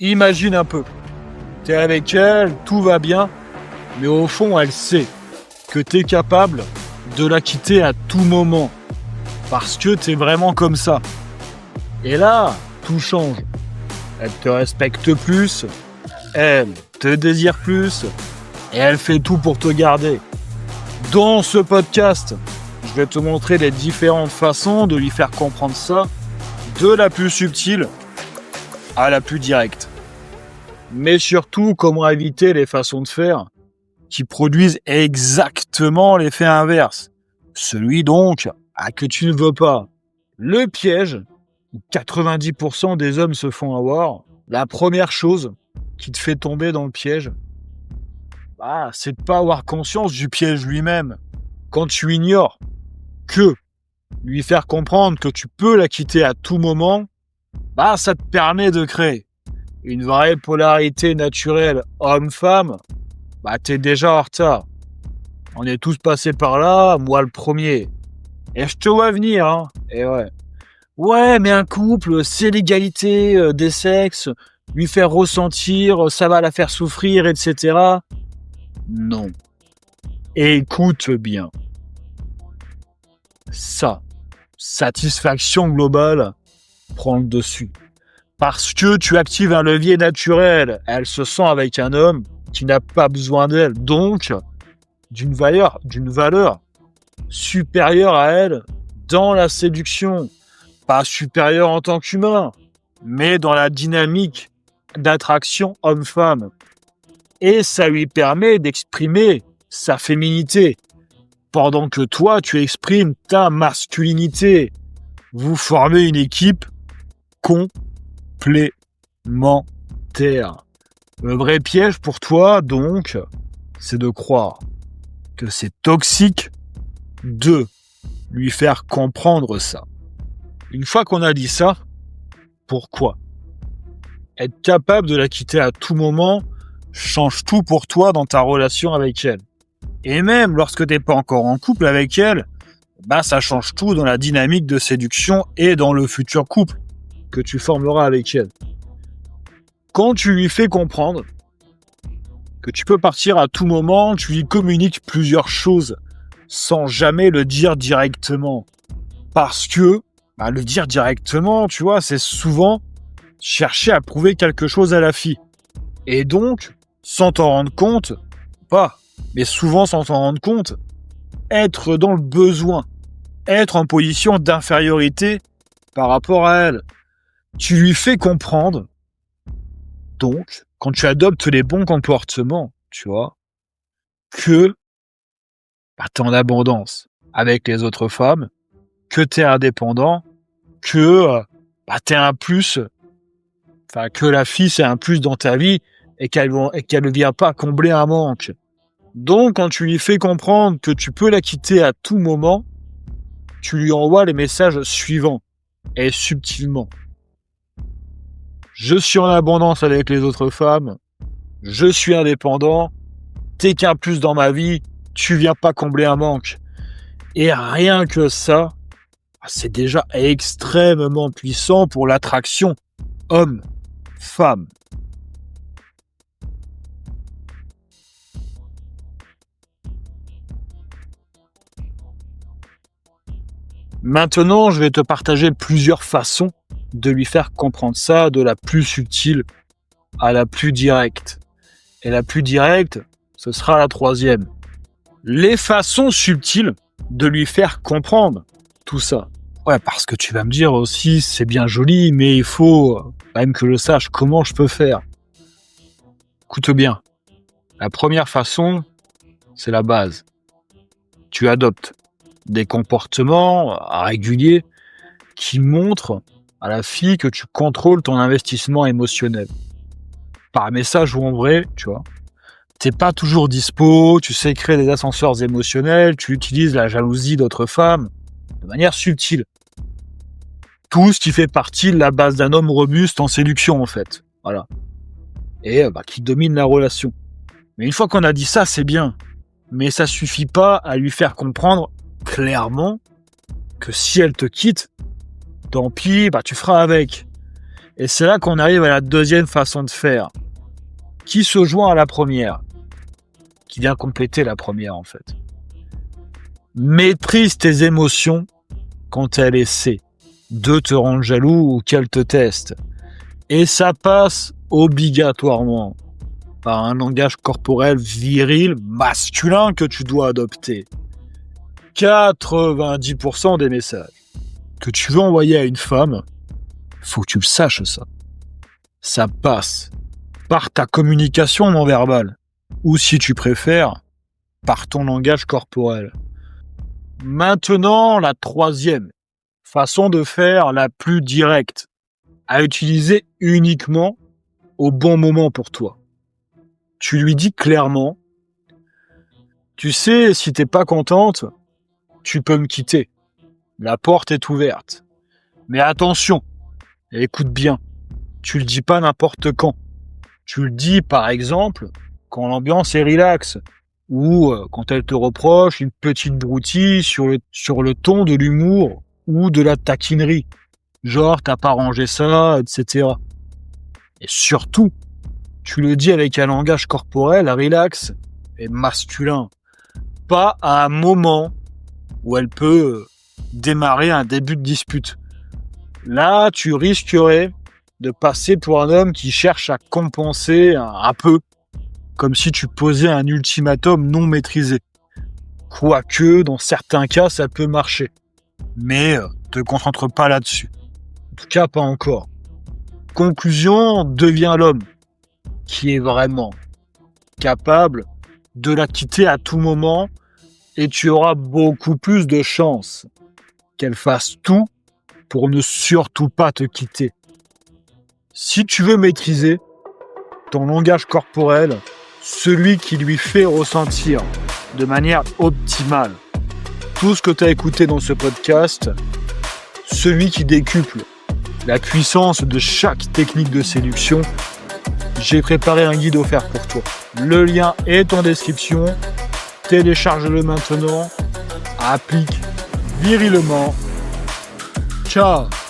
Imagine un peu. T'es avec elle, tout va bien, mais au fond, elle sait que t'es capable de la quitter à tout moment. Parce que t'es vraiment comme ça. Et là, tout change. Elle te respecte plus, elle te désire plus, et elle fait tout pour te garder. Dans ce podcast, je vais te montrer les différentes façons de lui faire comprendre ça, de la plus subtile à la plus directe. Mais surtout, comment éviter les façons de faire qui produisent exactement l'effet inverse. Celui donc que tu ne veux pas. Le piège, où 90% des hommes se font avoir, la première chose qui te fait tomber dans le piège, c'est de ne pas avoir conscience du piège lui-même. Quand tu ignores que lui faire comprendre que tu peux la quitter à tout moment, ça te permet de créer une vraie polarité naturelle homme-femme. T'es déjà en retard. On est tous passés par là, moi le premier. Et je te vois venir, hein. Et ouais. Ouais, mais un couple, c'est l'égalité des sexes, lui faire ressentir, ça va la faire souffrir, etc. Non. Écoute bien. Ça, satisfaction globale, prend le dessus. Parce que tu actives un levier naturel. Elle se sent avec un homme qui n'a pas besoin d'elle. Donc, d'une valeur supérieure à elle dans la séduction. Pas supérieure en tant qu'humain, mais dans la dynamique d'attraction homme-femme. Et ça lui permet d'exprimer sa féminité, pendant que toi, tu exprimes ta masculinité. Vous formez une équipe complémentaire. Le vrai piège pour toi, donc, c'est de croire que c'est toxique de lui faire comprendre ça. Une fois qu'on a dit ça, pourquoi ? Être capable de la quitter à tout moment change tout pour toi dans ta relation avec elle. Et même lorsque tu n'es pas encore en couple avec elle, ça change tout dans la dynamique de séduction et dans le futur couple que tu formeras avec elle. Quand tu lui fais comprendre que tu peux partir à tout moment, tu lui communiques plusieurs choses sans jamais le dire directement. Parce que le dire directement, tu vois, c'est souvent chercher à prouver quelque chose à la fille. Et donc, sans t'en rendre compte, mais souvent sans t'en rendre compte, être dans le besoin, être en position d'infériorité par rapport à elle. Tu lui fais comprendre, donc, quand tu adoptes les bons comportements, tu vois, que t'es en abondance avec les autres femmes, que t'es indépendant, que t'es un plus, que la fille c'est un plus dans ta vie et qu'elle ne vient pas combler un manque. Donc, quand tu lui fais comprendre que tu peux la quitter à tout moment, tu lui envoies les messages suivants, et subtilement. Je suis en abondance avec les autres femmes, je suis indépendant, t'es qu'un plus dans ma vie, tu viens pas combler un manque. Et rien que ça, c'est déjà extrêmement puissant pour l'attraction homme-femme. Maintenant, je vais te partager plusieurs façons de lui faire comprendre ça, de la plus subtile à la plus directe. Et la plus directe, ce sera la troisième. Les façons subtiles de lui faire comprendre tout ça. Ouais, parce que tu vas me dire aussi, c'est bien joli, mais il faut quand même que je sache comment je peux faire. Écoute bien. La première façon, c'est la base. Tu adoptes des comportements réguliers qui montrent à la fille que tu contrôles ton investissement émotionnel. Par message ou en vrai, tu vois. T'es pas toujours dispo, tu sais créer des ascenseurs émotionnels, tu utilises la jalousie d'autres femmes de manière subtile. Tout ce qui fait partie de la base d'un homme robuste en séduction, en fait. Voilà. Et qui domine la relation. Mais une fois qu'on a dit ça, c'est bien. Mais ça suffit pas à lui faire comprendre clairement que si elle te quitte, tant pis, tu feras avec. Et c'est là qu'on arrive à la deuxième façon de faire, qui se joint à la première, qui vient compléter la première en fait. Maîtrise tes émotions quand elle essaie de te rendre jaloux ou qu'elle te teste. Et ça passe obligatoirement par un langage corporel viril, masculin que tu dois adopter. 90% des messages que tu veux envoyer à une femme, faut que tu le saches ça. Ça passe par ta communication non verbale, ou si tu préfères, par ton langage corporel. Maintenant, la troisième façon de faire, la plus directe, à utiliser uniquement au bon moment pour toi. Tu lui dis clairement, tu sais, si t'es pas contente, tu peux me quitter. La porte est ouverte. Mais attention, écoute bien, tu le dis pas n'importe quand. Tu le dis, par exemple, quand l'ambiance est relaxe, ou quand elle te reproche une petite broutille sur le ton de l'humour ou de la taquinerie. Genre, t'as pas rangé ça, etc. Et surtout, tu le dis avec un langage corporel relax et masculin. Pas à un moment où elle peut démarrer un début de dispute. Là, tu risquerais de passer pour un homme qui cherche à compenser un peu, comme si tu posais un ultimatum non maîtrisé. Quoique, dans certains cas, ça peut marcher. Mais te concentre pas là-dessus. En tout cas, pas encore. Conclusion, deviens l'homme qui est vraiment capable de la quitter à tout moment et tu auras beaucoup plus de chances qu'elle fasse tout pour ne surtout pas te quitter. Si tu veux maîtriser ton langage corporel, celui qui lui fait ressentir de manière optimale tout ce que tu as écouté dans ce podcast, celui qui décuple la puissance de chaque technique de séduction, j'ai préparé un guide offert pour toi. Le lien est en description. Télécharge-le maintenant. Applique virilement. Ciao!